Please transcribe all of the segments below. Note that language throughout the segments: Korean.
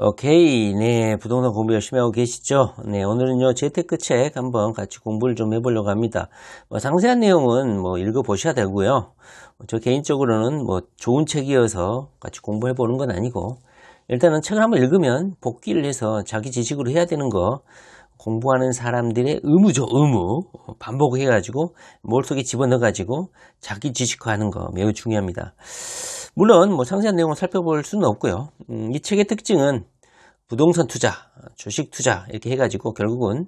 오케이. 네, 부동산 공부 열심히 하고 계시죠? 네, 오늘은요, 재테크 책 한번 같이 공부를 좀 해보려고 합니다. 상세한 내용은 읽어보셔야 되고요. 저 개인적으로는 좋은 책이어서 같이 공부해보는 건 아니고, 일단은 책을 한번 읽으면 복기를 해서 자기 지식으로 해야 되는 거, 공부하는 사람들의 의무죠, 의무. 반복해가지고, 머릿속에 집어넣어가지고, 자기 지식화하는 거 매우 중요합니다. 물론 상세한 내용을 살펴볼 수는 없고요. 이 책의 특징은 부동산 투자, 주식 투자 이렇게 해가지고 결국은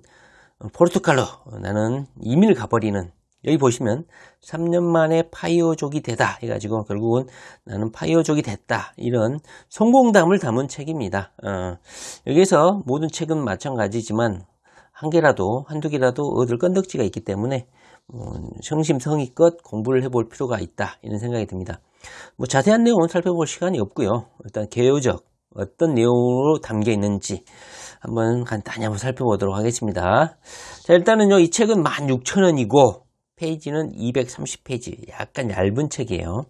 포르투갈로 나는 이민을 가버리는, 여기 보시면 3년 만에 파이어족이 되다 해가지고 결국은 나는 파이어족이 됐다, 이런 성공담을 담은 책입니다. 여기서 모든 책은 마찬가지지만 한 개라도 한두 개라도 얻을 건덕지가 있기 때문에 성심성의껏 공부를 해볼 필요가 있다, 이런 생각이 듭니다. 자세한 내용은 살펴볼 시간이 없고요. 일단 개요적 어떤 내용으로 담겨 있는지 한번 간단히 한번 살펴보도록 하겠습니다. 자, 일단은요, 이 책은 16,000원이고 페이지는 230페이지, 약간 얇은 책이에요.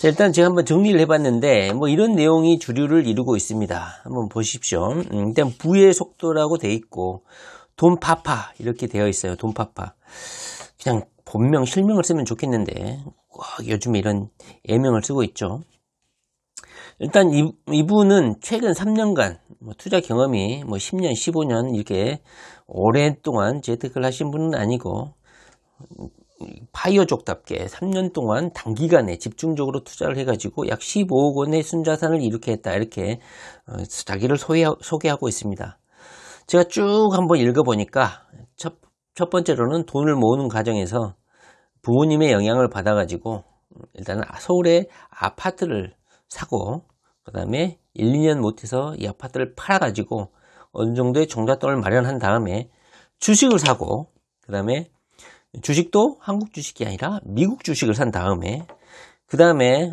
자, 일단 제가 한번 정리를 해봤는데 이런 내용이 주류를 이루고 있습니다. 한번 보십시오. 일단 부의 속도라고 되어 있고 돈파파 이렇게 되어 있어요. 돈파파. 그냥 본명 실명을 쓰면 좋겠는데 요즘에 이런 예명을 쓰고 있죠. 일단 이분은 최근 3년간 투자 경험이 10년, 15년 이렇게 오랫동안 재테크를 하신 분은 아니고 파이어족답게 3년 동안 단기간에 집중적으로 투자를 해가지고 약 15억 원의 순자산을 이렇게 했다, 이렇게 자기를 소개하고 있습니다. 제가 쭉 한번 읽어보니까 첫 번째로는 돈을 모으는 과정에서 부모님의 영향을 받아가지고 일단은 서울에 아파트를 사고, 그 다음에 1, 2년 못해서 이 아파트를 팔아가지고 어느 정도의 종잣돈을 마련한 다음에 주식을 사고, 그 다음에 주식도 한국 주식이 아니라 미국 주식을 산 다음에, 그 다음에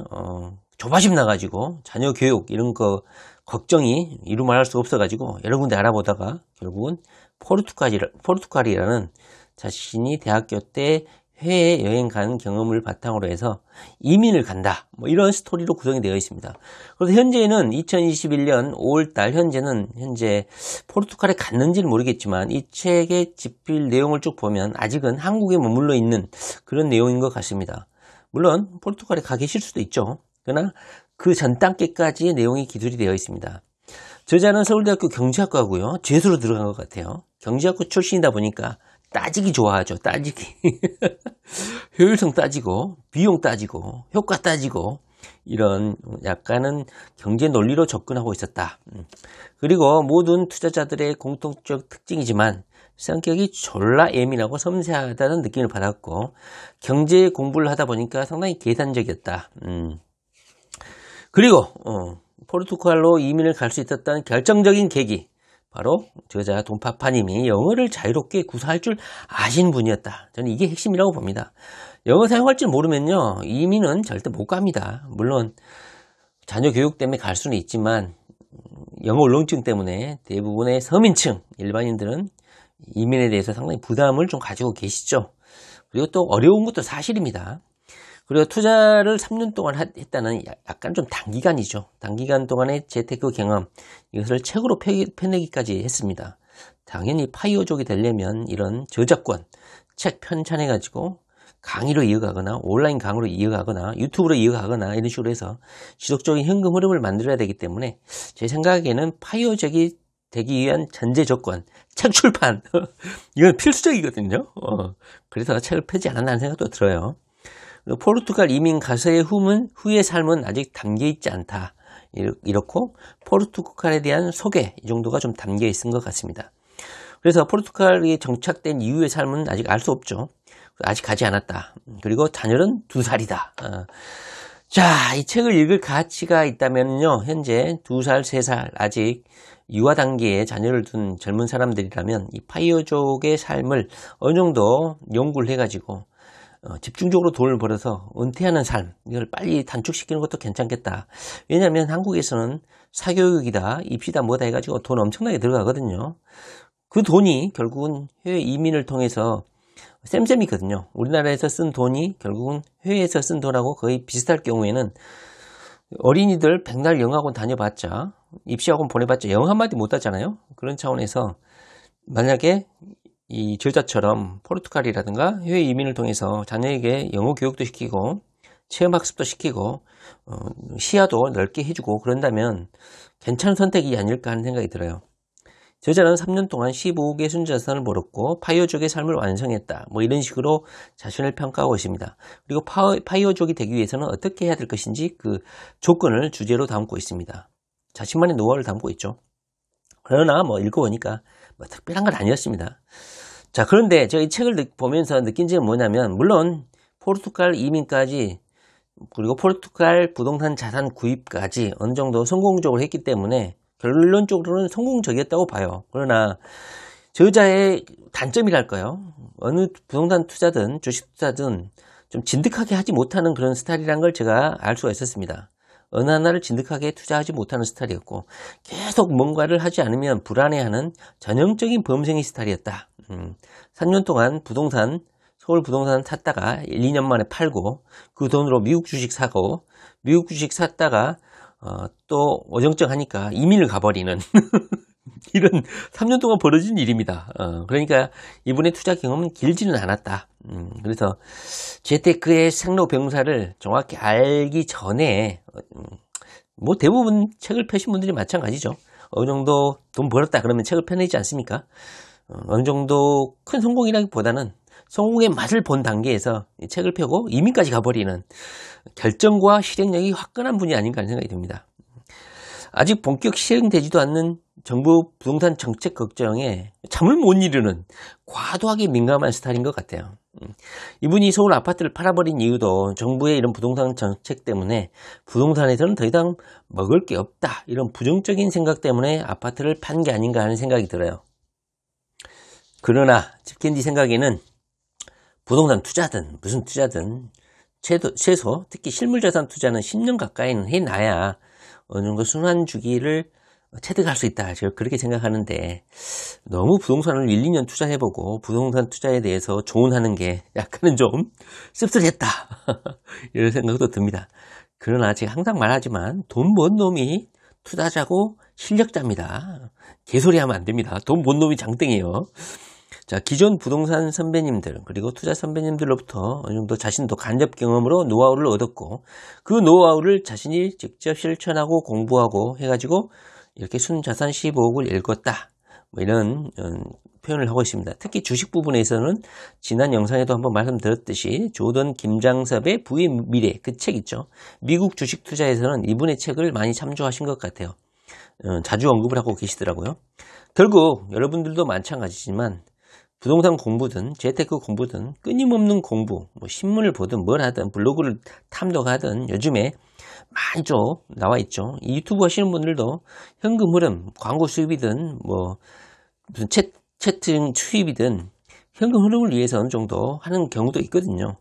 조바심 나가지고 자녀 교육 이런 거 걱정이 이루 말할 수 없어가지고 여러 군데 알아보다가 결국은 포르투갈이라는 자신이 대학교 때 해외 여행 간 경험을 바탕으로 해서 이민을 간다, 이런 스토리로 구성이 되어 있습니다. 그래서 현재는 2021년 5월달 현재 포르투갈에 갔는지는 모르겠지만 이 책의 집필 내용을 쭉 보면 아직은 한국에 머물러 있는 그런 내용인 것 같습니다. 물론 포르투갈에 가 계실 수도 있죠. 그러나 그 전 단계까지의 내용이 기술이 되어 있습니다. 저자는 서울대학교 경제학과고요. 재수로 들어간 것 같아요. 경제학과 출신이다 보니까 따지기 좋아하죠. 따지기. 효율성 따지고, 비용 따지고, 효과 따지고, 이런 약간은 경제 논리로 접근하고 있었다. 그리고 모든 투자자들의 공통적 특징이지만 성격이 졸라 예민하고 섬세하다는 느낌을 받았고, 경제 공부를 하다 보니까 상당히 계산적이었다. 그리고 포르투갈로 이민을 갈 수 있었다는 결정적인 계기, 바로 저자 돈파파님이 영어를 자유롭게 구사할 줄 아시는 분이었다. 저는 이게 핵심이라고 봅니다. 영어 사용할 줄 모르면요, 이민은 절대 못 갑니다. 물론 자녀 교육 때문에 갈 수는 있지만 영어 울렁증 때문에 대부분의 서민층 일반인들은 이민에 대해서 상당히 부담을 좀 가지고 계시죠. 그리고 또 어려운 것도 사실입니다. 그리고 투자를 3년 동안 했다는 약간 좀 단기간이죠. 단기간 동안의 재테크 경험, 이것을 책으로 펴내기까지 했습니다. 당연히 파이어족이 되려면 이런 저작권, 책 편찬해가지고 강의로 이어가거나 온라인 강의로 이어가거나 유튜브로 이어가거나 이런 식으로 해서 지속적인 현금 흐름을 만들어야 되기 때문에 제 생각에는 파이어족이 되기 위한 전제 조건, 책 출판, 이건 필수적이거든요. 그래서 책을 펴지 않았나는 생각도 들어요. 포르투갈 이민 가서의 후의 삶은 아직 담겨 있지 않다, 이렇고 포르투갈에 대한 소개, 이 정도가 좀 담겨 있은 것 같습니다. 그래서 포르투갈에 정착된 이후의 삶은 아직 알 수 없죠. 아직 가지 않았다. 그리고 자녀는 2살이다. 자, 이 책을 읽을 가치가 있다면요, 현재 2살, 3살 아직 유아 단계에 자녀를 둔 젊은 사람들이라면 이 파이어족의 삶을 어느 정도 연구를 해가지고 집중적으로 돈을 벌어서 은퇴하는 삶, 이걸 빨리 단축시키는 것도 괜찮겠다. 왜냐하면 한국에서는 사교육이다, 입시다, 뭐다 해가지고 돈 엄청나게 들어가거든요. 그 돈이 결국은 해외 이민을 통해서 쌤쌤이거든요. 우리나라에서 쓴 돈이 결국은 해외에서 쓴 돈하고 거의 비슷할 경우에는 어린이들 백날 영어학원 다녀봤자 입시학원 보내봤자 영어 한마디 못하잖아요. 그런 차원에서 만약에 이 저자처럼 포르투갈이라든가 해외 이민을 통해서 자녀에게 영어 교육도 시키고 체험학습도 시키고 시야도 넓게 해주고 그런다면 괜찮은 선택이 아닐까 하는 생각이 들어요. 저자는 3년 동안 15억의 순자산을 벌었고 파이어족의 삶을 완성했다. 뭐 이런 식으로 자신을 평가하고 있습니다. 그리고 파이어족이 되기 위해서는 어떻게 해야 될 것인지 그 조건을 주제로 담고 있습니다. 자신만의 노하우를 담고 있죠. 그러나 뭐 읽어보니까 뭐 특별한 건 아니었습니다. 자, 그런데 제가 이 책을 보면서 느낀 점은 뭐냐면, 물론 포르투갈 이민까지 그리고 포르투갈 부동산 자산 구입까지 어느 정도 성공적으로 했기 때문에 결론적으로는 성공적이었다고 봐요. 그러나 저자의 단점이랄까요? 어느 부동산 투자든 주식 투자든 좀 진득하게 하지 못하는 그런 스타일이란 걸 제가 알 수가 있었습니다. 어느 하나를 진득하게 투자하지 못하는 스타일이었고 계속 뭔가를 하지 않으면 불안해하는 전형적인 범생이 스타일이었다. 3년 동안 서울 부동산 샀다가 1, 2년 만에 팔고 그 돈으로 미국 주식 사고 미국 주식 샀다가 또 어정쩡하니까 이민을 가버리는 이런 3년 동안 벌어진 일입니다. 그러니까 이분의 투자 경험은 길지는 않았다. 그래서 재테크의 생로병사를 정확히 알기 전에 뭐 대부분 책을 펴신 분들이 마찬가지죠. 어느 정도 돈 벌었다 그러면 책을 펴내지 않습니까? 어느 정도 큰 성공이라기보다는 성공의 맛을 본 단계에서 책을 펴고 이민까지 가버리는 결정과 실행력이 화끈한 분이 아닌가 하는 생각이 듭니다. 아직 본격 실행되지도 않는 정부 부동산 정책 걱정에 잠을 못 이루는 과도하게 민감한 스타일인 것 같아요. 이분이 서울 아파트를 팔아버린 이유도 정부의 이런 부동산 정책 때문에 부동산에서는 더 이상 먹을 게 없다, 이런 부정적인 생각 때문에 아파트를 판 게 아닌가 하는 생각이 들어요. 그러나 집캔디 생각에는 부동산 투자든 무슨 투자든 최소 특히 실물자산 투자는 10년 가까이는 해놔야 어느 정도 순환 주기를 체득할 수 있다. 제가 그렇게 생각하는데 너무 부동산을 1, 2년 투자해보고 부동산 투자에 대해서 조언하는 게 약간은 좀 씁쓸했다. 이런 생각도 듭니다. 그러나 제가 항상 말하지만 돈 번 놈이 투자자고 실력자입니다. 개소리하면 안 됩니다. 돈 번 놈이 장땡이에요. 자, 기존 부동산 선배님들 그리고 투자 선배님들로부터 어느 정도 자신도 간접 경험으로 노하우를 얻었고 그 노하우를 자신이 직접 실천하고 공부하고 해가지고 이렇게 순자산 15억을 읽었다, 뭐 이런 표현을 하고 있습니다. 특히 주식 부분에서는 지난 영상에도 한번 말씀드렸듯이 조던 김장섭의 부의 미래, 그 책 있죠. 미국 주식 투자에서는 이분의 책을 많이 참조하신 것 같아요. 자주 언급을 하고 계시더라고요. 결국 여러분들도 마찬가지지만 부동산 공부든 재테크 공부든 끊임없는 공부, 뭐 신문을 보든 뭘 하든 블로그를 탐독하든 요즘에 많이 좀 나와 있죠. 이 유튜브 하시는 분들도 현금 흐름, 광고 수입이든 뭐 무슨 채팅 수입이든 현금 흐름을 위해서 어느 정도 하는 경우도 있거든요.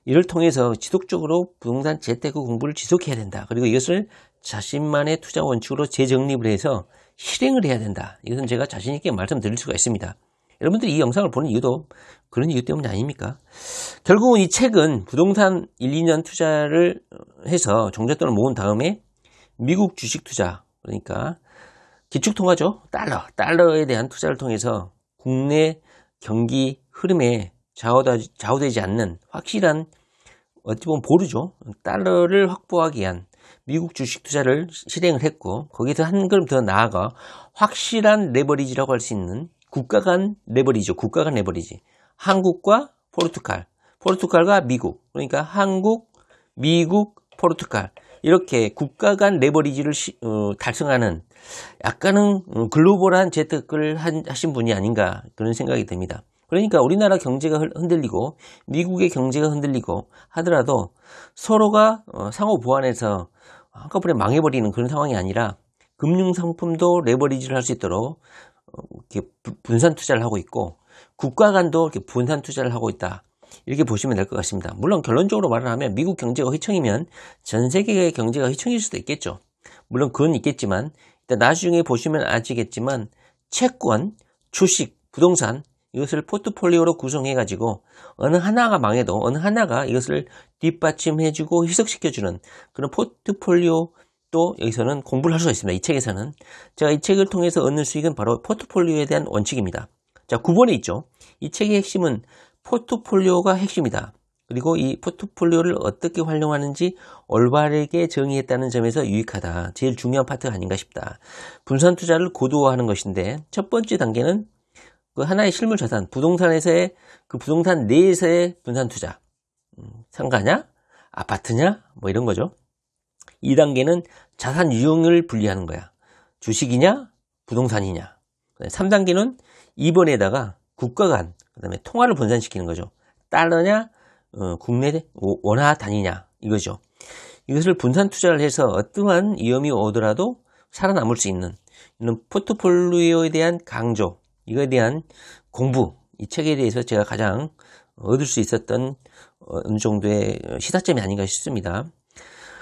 이를 통해서 지속적으로 부동산 재테크 공부를 지속해야 된다. 그리고 이것을 자신만의 투자 원칙으로 재정립을 해서 실행을 해야 된다. 이것은 제가 자신 있게 말씀드릴 수가 있습니다. 여러분들이 이 영상을 보는 이유도 그런 이유 때문이 아닙니까? 결국은 이 책은 부동산 1, 2년 투자를 해서 종잣돈을 모은 다음에 미국 주식 투자, 그러니까 기축통화죠. 달러에 대한 투자를 통해서 국내 경기 흐름에 좌우되지 않는 확실한, 어찌 보면 보루죠. 달러를 확보하기 위한 미국 주식 투자를 실행을 했고, 거기서 한 걸음 더 나아가 확실한 레버리지라고 할 수 있는 국가 간 레버리지. 한국과 포르투갈과 미국. 그러니까 한국, 미국, 포르투갈. 이렇게 국가 간 레버리지를 달성하는 약간은 글로벌한 재테크를 하신 분이 아닌가 그런 생각이 듭니다. 그러니까 우리나라 경제가 흔들리고 미국의 경제가 흔들리고 하더라도 서로가 상호 보완해서 한꺼번에 망해버리는 그런 상황이 아니라 금융상품도 레버리지를 할 수 있도록 이렇게 분산 투자를 하고 있고 국가 간도 이렇게 분산 투자를 하고 있다. 이렇게 보시면 될 것 같습니다. 물론 결론적으로 말을 하면 미국 경제가 휘청이면 전 세계의 경제가 휘청일 수도 있겠죠. 물론 그건 있겠지만 일단 나중에 보시면 아시겠지만 채권, 주식, 부동산 이것을 포트폴리오로 구성해가지고 어느 하나가 망해도 어느 하나가 이것을 뒷받침해주고 희석시켜주는 그런 포트폴리오 또 여기서는 공부를 할 수가 있습니다. 이 책에서는. 제가 이 책을 통해서 얻는 수익은 바로 포트폴리오에 대한 원칙입니다. 자, 9번에 있죠. 이 책의 핵심은 포트폴리오가 핵심이다. 그리고 이 포트폴리오를 어떻게 활용하는지 올바르게 정의했다는 점에서 유익하다. 제일 중요한 파트가 아닌가 싶다. 분산 투자를 고도화하는 것인데 첫 번째 단계는 그 하나의 실물 자산, 부동산에서의 그 부동산 내에서의 분산 투자. 상가냐? 아파트냐? 뭐 이런 거죠. 2단계는 자산 유형을 분리하는 거야. 주식이냐? 부동산이냐? 3단계는 2번에다가 국가 간, 그 다음에 통화를 분산시키는 거죠. 달러냐? 국내 원화 단위냐? 이거죠. 이것을 분산 투자를 해서 어떠한 위험이 오더라도 살아남을 수 있는 이런 포트폴리오에 대한 강조, 이거에 대한 공부, 이 책에 대해서 제가 가장 얻을 수 있었던 어느 정도의 시사점이 아닌가 싶습니다.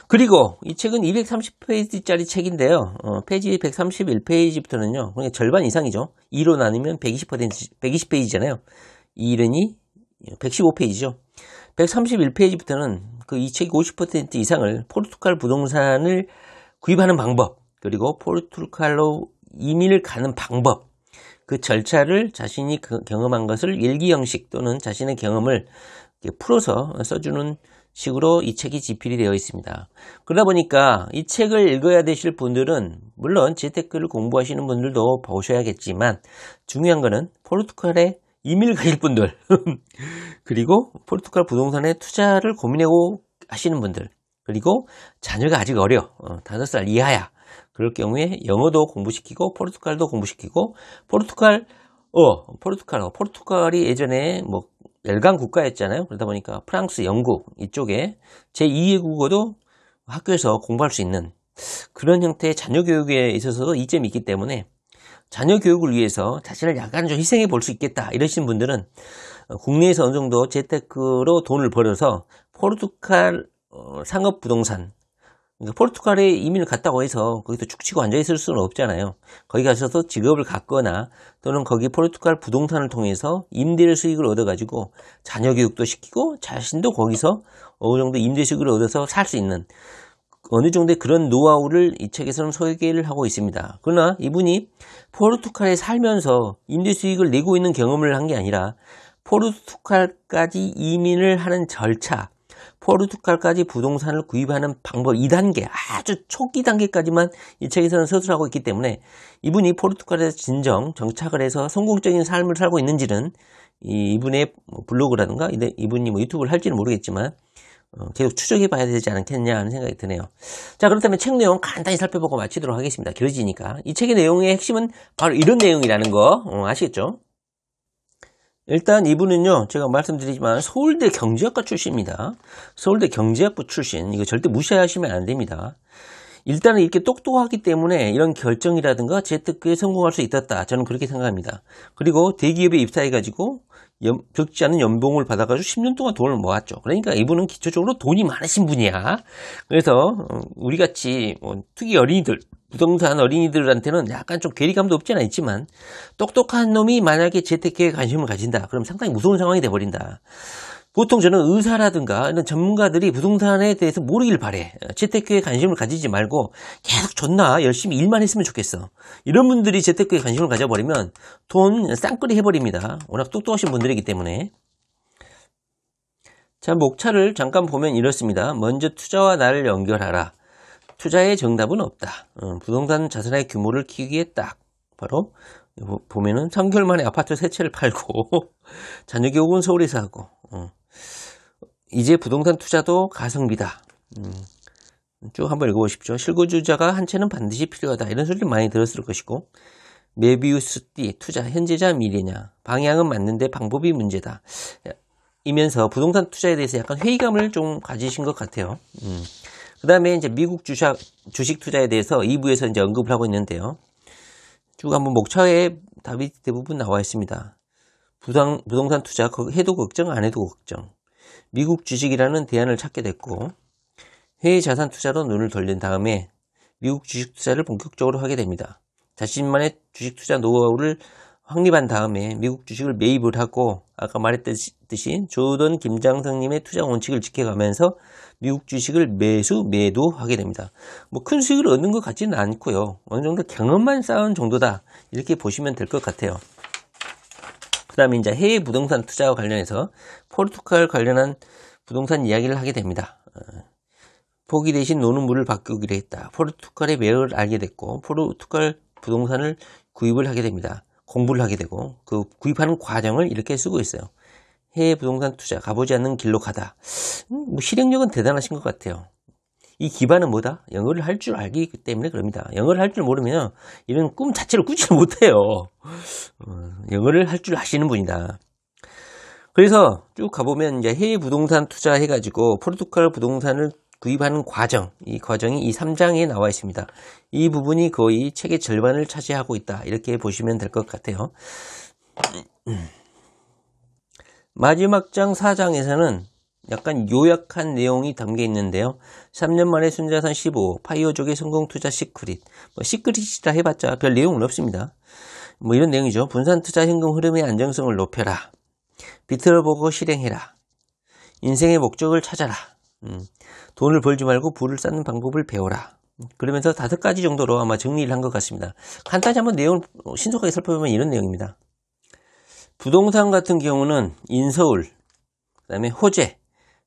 그리고 이 책은 230페이지짜리 책인데요. 페이지 131페이지부터는요. 그러니까 절반 이상이죠. 2로 나누면 120페이지잖아요. 2는 115페이지죠. 131페이지부터는 그 이 책이 50% 이상을 포르투갈 부동산을 구입하는 방법, 그리고 포르투갈로 이민을 가는 방법, 그 절차를 자신이 경험한 것을 일기 형식 또는 자신의 경험을 풀어서 써주는 식으로 이 책이 집필이 되어 있습니다. 그러다 보니까 이 책을 읽어야 되실 분들은 물론 재테크를 공부하시는 분들도 보셔야겠지만 중요한 거는 포르투갈에 이민을 가실 분들 그리고 포르투갈 부동산에 투자를 고민하고 하시는 분들, 그리고 자녀가 아직 어려 5살 이하야. 그럴 경우에 영어도 공부시키고 포르투갈도 공부시키고 포르투갈이 예전에 뭐 열강 국가였잖아요. 그러다 보니까 프랑스, 영국 이쪽에 제2외 국어도 학교에서 공부할 수 있는 그런 형태의 자녀 교육에 있어서도 이점이 있기 때문에 자녀 교육을 위해서 자신을 약간 좀 희생해 볼 수 있겠다 이러신 분들은 국내에서 어느 정도 재테크로 돈을 벌어서 포르투갈 상업 부동산, 그러니까 포르투갈에 이민을 갔다고 해서 거기서 축치고 앉아있을 수는 없잖아요. 거기 가셔서 직업을 갖거나 또는 거기 포르투갈 부동산을 통해서 임대 수익을 얻어가지고 자녀 교육도 시키고 자신도 거기서 어느 정도 임대 수익을 얻어서 살 수 있는 어느 정도의 그런 노하우를 이 책에서는 소개를 하고 있습니다. 그러나 이분이 포르투갈에 살면서 임대 수익을 내고 있는 경험을 한 게 아니라 포르투갈까지 이민을 하는 절차, 포르투갈까지 부동산을 구입하는 방법 2단계, 아주 초기 단계까지만 이 책에서는 서술하고 있기 때문에 이분이 포르투갈에서 진정 정착을 해서 성공적인 삶을 살고 있는지는 이분의 블로그라든가 이분이 뭐 유튜브를 할지는 모르겠지만 계속 추적해 봐야 되지 않겠냐 하는 생각이 드네요. 자, 그렇다면 책 내용 간단히 살펴보고 마치도록 하겠습니다. 길어지니까. 이 책의 내용의 핵심은 바로 이런 내용이라는 거 아시겠죠? 일단 이분은요, 제가 말씀드리지만 서울대 경제학과 출신입니다. 서울대 경제학부 출신. 이거 절대 무시하시면 안 됩니다. 일단은 이렇게 똑똑하기 때문에 이런 결정이라든가 재테크에 성공할 수 있었다. 저는 그렇게 생각합니다. 그리고 대기업에 입사해가지고 적지 않은 연봉을 받아가지고 10년 동안 돈을 모았죠. 그러니까 이분은 기초적으로 돈이 많으신 분이야. 그래서 우리같이 특히 어린이들, 부동산 어린이들한테는 약간 좀 괴리감도 없지 않아 있지만 똑똑한 놈이 만약에 재테크에 관심을 가진다. 그럼 상당히 무서운 상황이 돼버린다. 보통 저는 의사라든가 이런 전문가들이 부동산에 대해서 모르길 바래. 재테크에 관심을 가지지 말고 계속 존나 열심히 일만 했으면 좋겠어. 이런 분들이 재테크에 관심을 가져버리면 돈 쌍끌이 해버립니다. 워낙 똑똑하신 분들이기 때문에. 자, 목차를 잠깐 보면 이렇습니다. 먼저 투자와 나를 연결하라. 투자의 정답은 없다. 부동산 자산의 규모를 키우기에 딱 바로 보면은 3개월 만에 아파트 3채를 팔고 자녀 교육은 서울에서 하고 이제 부동산 투자도 가성비다. 쭉 한번 읽어보십시오. 실거주자가 한 채는 반드시 필요하다. 이런 소리를 많이 들었을 것이고 메비우스 띠 투자 현재자 미래냐 방향은 맞는데 방법이 문제다. 이면서 부동산 투자에 대해서 약간 회의감을 좀 가지신 것 같아요. 그 다음에 이제 미국 주식 투자에 대해서 2부에서 이제 언급을 하고 있는데요. 쭉 한번 목차에 답이 대부분 나와 있습니다. 부동산 투자 해도 걱정 안 해도 걱정. 미국 주식이라는 대안을 찾게 됐고 해외 자산 투자로 눈을 돌린 다음에 미국 주식 투자를 본격적으로 하게 됩니다. 자신만의 주식 투자 노하우를 확립한 다음에 미국 주식을 매입을 하고 아까 말했듯이 조던 김장성님의 투자 원칙을 지켜가면서 미국 주식을 매수, 매도하게 됩니다. 뭐 큰 수익을 얻는 것 같지는 않고요. 어느 정도 경험만 쌓은 정도다. 이렇게 보시면 될 것 같아요. 그 다음에 이제 해외 부동산 투자와 관련해서 포르투갈 관련한 부동산 이야기를 하게 됩니다. 포기 대신 노는 물을 바꾸기로 했다. 포르투갈의 매력을 알게 됐고 포르투갈 부동산을 구입을 하게 됩니다. 공부를 하게 되고 그 구입하는 과정을 이렇게 쓰고 있어요. 해외 부동산 투자 가보지 않는 길로 가다. 뭐 실행력은 대단하신 것 같아요. 이 기반은 뭐다? 영어를 할 줄 알기 때문에 그럽니다. 영어를 할 줄 모르면 이런 꿈 자체를 꾸지 못해요. 영어를 할 줄 아시는 분이다. 그래서 쭉 가보면 이제 해외 부동산 투자해가지고 포르투갈 부동산을 구입하는 과정, 이 과정이 이 3장에 나와 있습니다. 이 부분이 거의 책의 절반을 차지하고 있다. 이렇게 보시면 될 것 같아요. 마지막 장 4장에서는 약간 요약한 내용이 담겨 있는데요. 3년 만에 순자산 15, 파이어족의 성공 투자 시크릿. 뭐 시크릿이다 해봤자 별 내용은 없습니다. 뭐 이런 내용이죠. 분산 투자 현금 흐름의 안정성을 높여라. 비트를 보고 실행해라. 인생의 목적을 찾아라. 돈을 벌지 말고 부를 쌓는 방법을 배워라. 그러면서 5가지 정도로 아마 정리를 한 것 같습니다. 간단히 한번 내용을 신속하게 살펴보면 이런 내용입니다. 부동산 같은 경우는 인서울, 그 다음에 호재,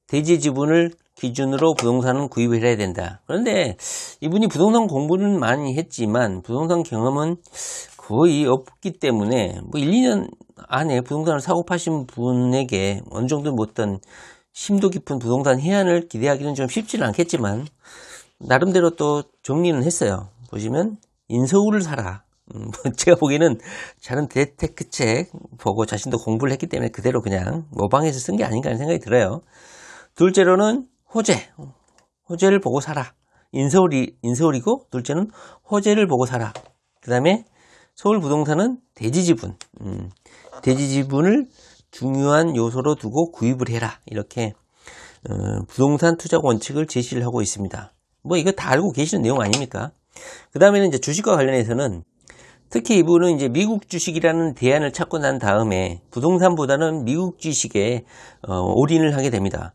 대지 지분을 기준으로 부동산은 구입을 해야 된다. 그런데 이분이 부동산 공부는 많이 했지만 부동산 경험은 거의 없기 때문에 뭐 1, 2년 안에 부동산을 사고 파신 분에게 어느 정도 어떤 심도 깊은 부동산 해안을 기대하기는 좀 쉽지는 않겠지만 나름대로 또 정리는 했어요. 보시면 인서울을 사라. 제가 보기에는 다른 재테크 책 보고 자신도 공부를 했기 때문에 그대로 그냥 모방해서 쓴 게 아닌가 하는 생각이 들어요. 둘째로는 호재를 보고 사라. 인서울이고 둘째는 호재를 보고 사라. 그 다음에 서울 부동산은 대지지분. 대지지분을 중요한 요소로 두고 구입을 해라. 이렇게 부동산 투자 원칙을 제시를 하고 있습니다. 뭐 이거 다 알고 계시는 내용 아닙니까? 그 다음에는 이제 주식과 관련해서는 특히 이분은 이제 미국 주식이라는 대안을 찾고 난 다음에 부동산보다는 미국 주식에 올인을 하게 됩니다.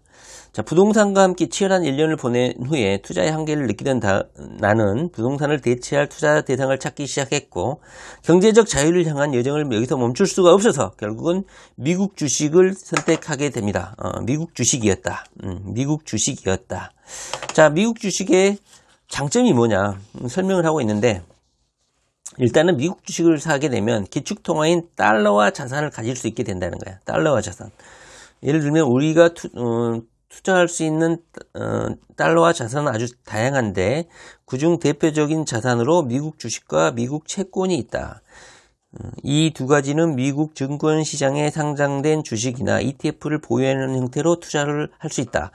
자, 부동산과 함께 치열한 1년을 보낸 후에 투자의 한계를 느끼던 나는 부동산을 대체할 투자 대상을 찾기 시작했고 경제적 자유를 향한 여정을 여기서 멈출 수가 없어서 결국은 미국 주식을 선택하게 됩니다. 미국 주식이었다. 미국 주식이었다. 자, 미국 주식의 장점이 뭐냐 설명을 하고 있는데 일단은 미국 주식을 사게 되면 기축통화인 달러화 자산을 가질 수 있게 된다는 거야. 달러화 자산. 예를 들면 우리가 투자할 수 있는 달러화 자산은 아주 다양한데 그중 대표적인 자산으로 미국 주식과 미국 채권이 있다. 이 두 가지는 미국 증권시장에 상장된 주식이나 ETF를 보유하는 형태로 투자를 할 수 있다.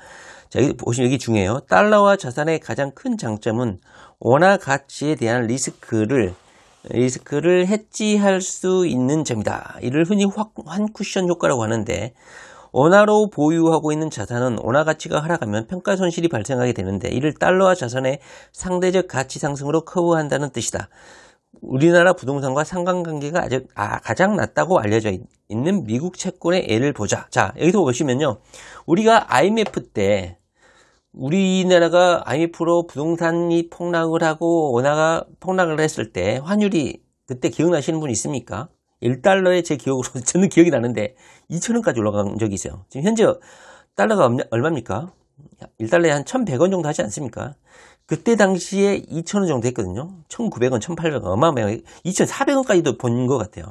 자, 여기 보시면 여기 중요해요. 달러화 자산의 가장 큰 장점은 원화 가치에 대한 리스크를 해지할 수 있는 점이다. 이를 흔히 환쿠션 효과라고 하는데 원화로 보유하고 있는 자산은 원화 가치가 하락하면 평가 손실이 발생하게 되는데 이를 달러화 자산의 상대적 가치 상승으로 커버한다는 뜻이다. 우리나라 부동산과 상관관계가 가장 낮다고 알려져 있는 미국 채권의 예를 보자. 자, 여기서 보시면요. 우리가 IMF 때 우리나라가 IMF로 부동산이 폭락을 하고 원화가 폭락을 했을 때 환율이 그때 기억나시는 분 있습니까? 1달러에 제 기억으로 저는 기억이 나는데 2,000원까지 올라간 적이 있어요. 지금 현재 달러가 얼마입니까? 1달러에 한 1,100원 정도 하지 않습니까? 그때 당시에 2,000원 정도 했거든요. 1,900원, 1,800원 어마어마하게 2,400원까지도 본 것 같아요.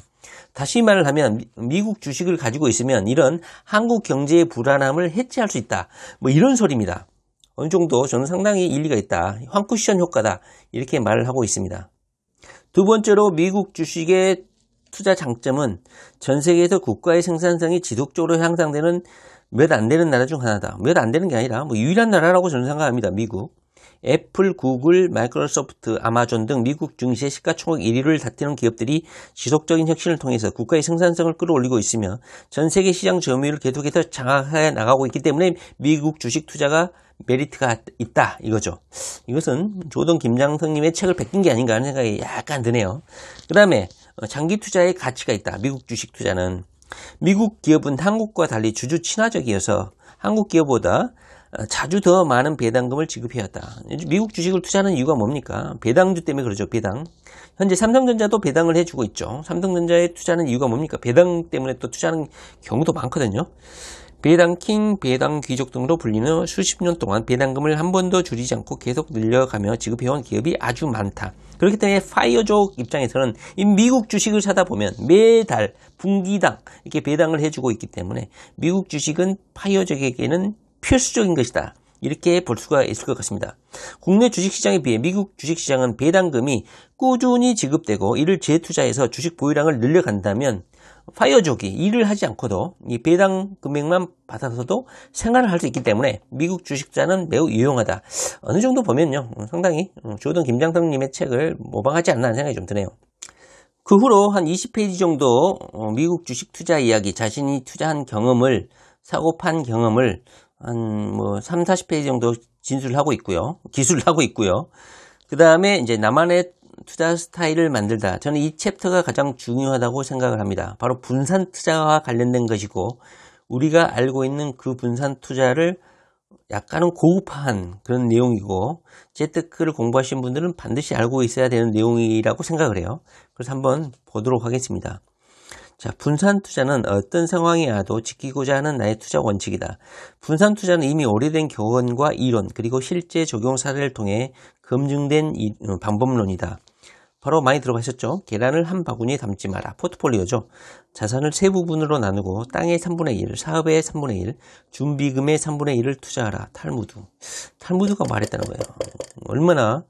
다시 말을 하면 미국 주식을 가지고 있으면 이런 한국 경제의 불안함을 해치할 수 있다. 뭐 이런 소리입니다. 어느 정도 저는 상당히 일리가 있다. 환쿠션 효과다. 이렇게 말을 하고 있습니다. 두 번째로 미국 주식의 투자 장점은 전 세계에서 국가의 생산성이 지속적으로 향상되는 몇 안 되는 나라 중 하나다. 몇 안 되는 게 아니라 뭐 유일한 나라라고 저는 생각합니다. 미국. 애플, 구글, 마이크로소프트, 아마존 등 미국 증시의 시가총액 1위를 다투는 기업들이 지속적인 혁신을 통해서 국가의 생산성을 끌어올리고 있으며 전 세계 시장 점유율을 계속해서 장악해 나가고 있기 때문에 미국 주식 투자가 메리트가 있다 이거죠. 이것은 조던 김장성님의 책을 베낀 게 아닌가 하는 생각이 약간 드네요. 그 다음에 장기 투자의 가치가 있다. 미국 주식 투자는 미국 기업은 한국과 달리 주주 친화적이어서 한국 기업보다 자주 더 많은 배당금을 지급해왔다. 미국 주식을 투자하는 이유가 뭡니까? 배당주 때문에 그러죠. 배당. 현재 삼성전자도 배당을 해주고 있죠. 삼성전자에 투자하는 이유가 뭡니까? 배당 때문에 또 투자하는 경우도 많거든요. 배당킹, 배당귀족 등으로 불리는 수십 년 동안 배당금을 한 번도 줄이지 않고 계속 늘려가며 지급해온 기업이 아주 많다. 그렇기 때문에 파이어족 입장에서는 이 미국 주식을 사다 보면 매달 분기당 이렇게 배당을 해주고 있기 때문에 미국 주식은 파이어족에게는 필수적인 것이다. 이렇게 볼 수가 있을 것 같습니다. 국내 주식시장에 비해 미국 주식시장은 배당금이 꾸준히 지급되고 이를 재투자해서 주식 보유량을 늘려간다면 파이어족이 일을 하지 않고도 이 배당 금액만 받아서도 생활을 할 수 있기 때문에 미국 주식자는 매우 유용하다. 어느 정도 보면요, 상당히 조던 김장덕님의 책을 모방하지 않나 하는 생각이 좀 드네요. 그 후로 한 20페이지 정도 미국 주식 투자 이야기, 자신이 투자한 경험을, 사고 판 경험을 한 3, 40페이지 정도 진술을 하고 있고요. 기술을 하고 있고요. 그 다음에 이제 나만의 투자 스타일을 만들다. 저는 이 챕터가 가장 중요하다고 생각을 합니다. 바로 분산 투자와 관련된 것이고, 우리가 알고 있는 그 분산 투자를 약간은 고급화한 그런 내용이고, 재테크를 공부하신 분들은 반드시 알고 있어야 되는 내용이라고 생각을 해요. 그래서 한번 보도록 하겠습니다. 자, 분산 투자는 어떤 상황이 와도 지키고자 하는 나의 투자 원칙이다. 분산 투자는 이미 오래된 교훈과 이론, 그리고 실제 적용 사례를 통해 검증된 방법론이다. 바로 많이 들어가셨죠? 계란을 한 바구니에 담지 마라. 포트폴리오죠. 자산을 세 부분으로 나누고 땅의 3분의 1, 사업의 3분의 1, 준비금의 3분의 1을 투자하라. 탈무드. 탈무드가 말했다는 거예요. 얼마나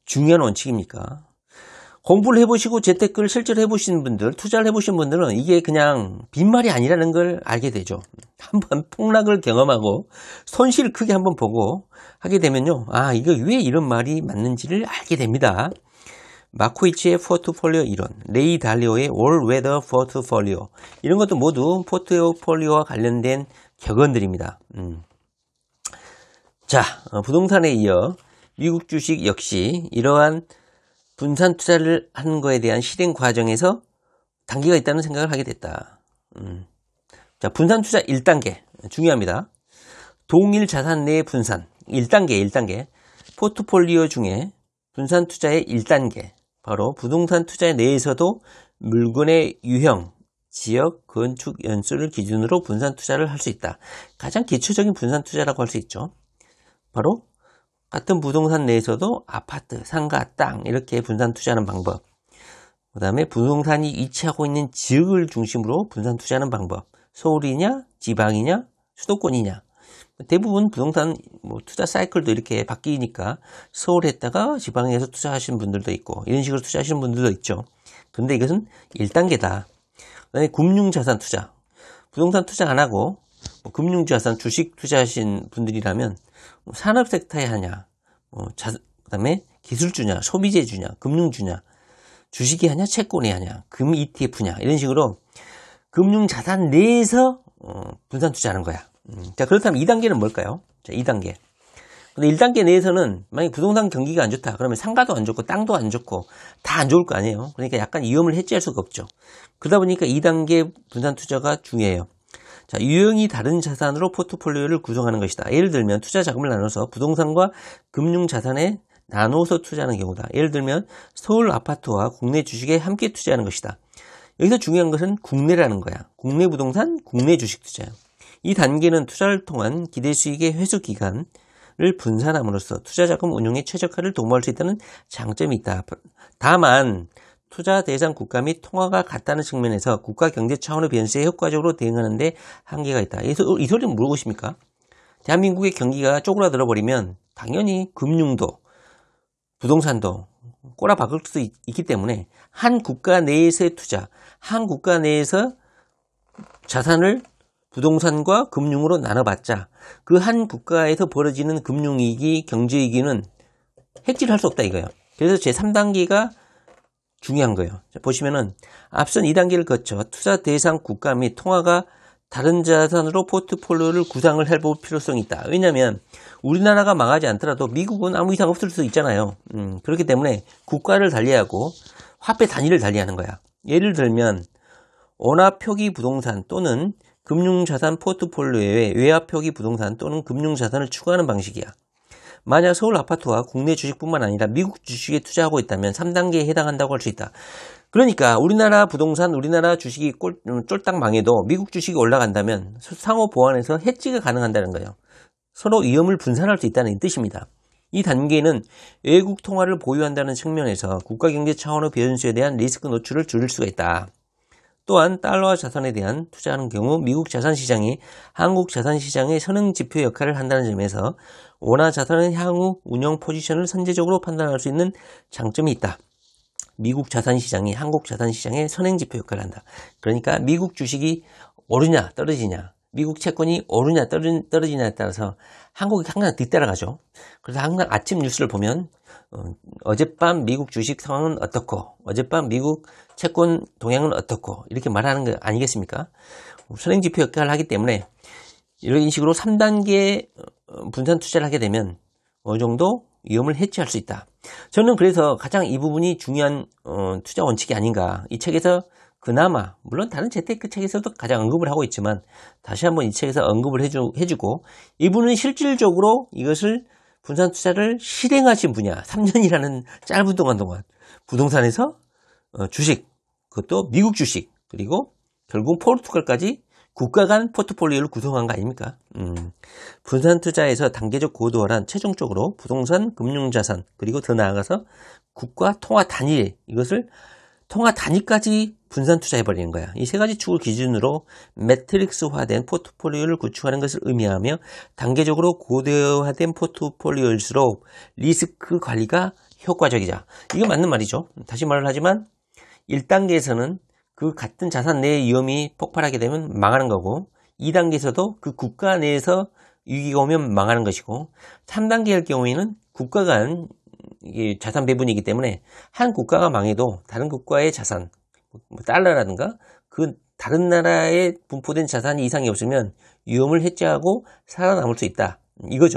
중요한 원칙입니까? 공부를 해보시고 재테크를 실제로 해보신 분들, 투자를 해보신 분들은 이게 그냥 빈말이 아니라는 걸 알게 되죠. 한번 폭락을 경험하고 손실을 크게 한번 보고 하게 되면요. 아, 이거 왜 이런 말이 맞는지를 알게 됩니다. 마코이치의 포트폴리오 이론, 레이 달리오의 올 웨더 포트폴리오, 이런 것도 모두 포트폴리오와 관련된 격언들입니다. 자, 부동산에 이어 미국 주식 역시 이러한 분산 투자를 하는 거에 대한 실행 과정에서 단계가 있다는 생각을 하게 됐다. 자, 분산 투자 1단계 중요합니다. 동일 자산 내의 분산 1단계 포트폴리오 중에 분산 투자의 1단계, 바로 부동산 투자 내에서도 물건의 유형, 지역, 건축 연수를 기준으로 분산 투자를 할 수 있다. 가장 기초적인 분산 투자라고 할 수 있죠. 바로 같은 부동산 내에서도 아파트, 상가, 땅 이렇게 분산 투자하는 방법. 그 다음에 부동산이 위치하고 있는 지역을 중심으로 분산 투자하는 방법. 서울이냐, 지방이냐, 수도권이냐. 대부분 부동산 투자 사이클도 이렇게 바뀌니까 서울에 했다가 지방에서 투자하시는 분들도 있고 이런 식으로 투자하시는 분들도 있죠. 그런데 이것은 1단계다. 그다음에 금융자산 투자. 부동산 투자 안 하고 금융자산, 주식 투자하신 분들이라면 산업 섹터에 하냐, 그다음에 기술주냐, 소비재주냐, 금융주냐, 주식이 하냐, 채권이 하냐, 금 ETF냐, 이런 식으로 금융자산 내에서 분산 투자하는 거야. 자, 그렇다면 2단계는 뭘까요? 자, 2단계. 근데 1단계 내에서는 만약에 부동산 경기가 안 좋다. 그러면 상가도 안 좋고 땅도 안 좋고 다 안 좋을 거 아니에요. 그러니까 약간 위험을 해지할 수가 없죠. 그러다 보니까 2단계 분산 투자가 중요해요. 자, 유형이 다른 자산으로 포트폴리오를 구성하는 것이다. 예를 들면 투자 자금을 나눠서 부동산과 금융자산에 나눠서 투자하는 경우다. 예를 들면 서울 아파트와 국내 주식에 함께 투자하는 것이다. 여기서 중요한 것은 국내라는 거야. 국내 부동산, 국내 주식 투자예요. 이 단계는 투자를 통한 기대 수익의 회수 기간을 분산함으로써 투자 자금 운용에 최적화를 도모할 수 있다는 장점이 있다. 다만 투자 대상 국가 및 통화가 같다는 측면에서 국가 경제 차원의 변수에 효과적으로 대응하는 데 한계가 있다. 이 소리는 무엇입니까? 대한민국의 경기가 쪼그라들어 버리면 당연히 금융도 부동산도 꼬라박을 수도 있기 때문에 한 국가 내에서의 투자, 한 국가 내에서 자산을 부동산과 금융으로 나눠봤자 그 한 국가에서 벌어지는 금융위기, 경제위기는 해결할 수 없다 이거예요. 그래서 제3단계가 중요한 거예요. 보시면은 앞선 2단계를 거쳐 투자 대상 국가 및 통화가 다른 자산으로 포트폴리오를 구상을 해볼 필요성이 있다. 왜냐하면 우리나라가 망하지 않더라도 미국은 아무 이상 없을 수 있잖아요. 그렇기 때문에 국가를 달리하고 화폐 단위를 달리하는 거야. 예를 들면 원화 표기 부동산 또는 금융자산 포트폴리오에 외화 표기 부동산 또는 금융자산을 추가하는 방식이야. 만약 서울 아파트와 국내 주식뿐만 아니라 미국 주식에 투자하고 있다면 3단계에 해당한다고 할 수 있다. 그러니까 우리나라 부동산, 우리나라 주식이 쫄딱 망해도 미국 주식이 올라간다면 상호 보완해서 해지가 가능한다는 거예요. 서로 위험을 분산할 수 있다는 뜻입니다. 이 단계는 외국 통화를 보유한다는 측면에서 국가경제 차원의 변수에 대한 리스크 노출을 줄일 수가 있다. 또한 달러화 자산에 대한 투자하는 경우 미국 자산시장이 한국 자산시장의 선행지표 역할을 한다는 점에서 원화 자산의 향후 운영 포지션을 선제적으로 판단할 수 있는 장점이 있다. 미국 자산시장이 한국 자산시장의 선행지표 역할을 한다. 그러니까 미국 주식이 오르냐 떨어지냐, 미국 채권이 오르냐 떨어지냐에 따라서 한국이 항상 뒤따라가죠. 그래서 항상 아침 뉴스를 보면 어젯밤 미국 주식 상황은 어떻고 어젯밤 미국 채권 동향은 어떻고 이렇게 말하는 거 아니겠습니까? 선행지표 역할을 하기 때문에 이런 식으로 3단계 분산 투자를 하게 되면 어느 정도 위험을 해치할 수 있다. 저는 그래서 가장 이 부분이 중요한 투자 원칙이 아닌가. 이 책에서 그나마 물론 다른 재테크 책에서도 가장 언급을 하고 있지만 다시 한번 이 책에서 언급을 해주고 이분은 실질적으로 이것을 분산 투자를 실행하신 분이야. 3년이라는 짧은 동안 부동산에서 주식, 그것도 미국 주식, 그리고 결국 포르투갈까지 국가 간 포트폴리오를 구성한 거 아닙니까? 분산 투자에서 단계적 고도화란 최종적으로 부동산, 금융자산, 그리고 더 나아가서 국가 통화 단위, 이것을 통화 단위까지 분산 투자해버리는 거야. 이 세 가지 축을 기준으로 매트릭스화된 포트폴리오를 구축하는 것을 의미하며 단계적으로 고도화된 포트폴리오일수록 리스크 관리가 효과적이다. 이거 맞는 말이죠. 다시 말을 하지만 1단계에서는 그 같은 자산 내의 위험이 폭발하게 되면 망하는 거고 2단계에서도 그 국가 내에서 위기가 오면 망하는 것이고 3단계일 경우에는 국가 간 자산 배분이기 때문에 한 국가가 망해도 다른 국가의 자산, 달러라든가 그 다른 나라에 분포된 자산이 이상이 없으면 위험을 해지하고 살아남을 수 있다. 이거죠.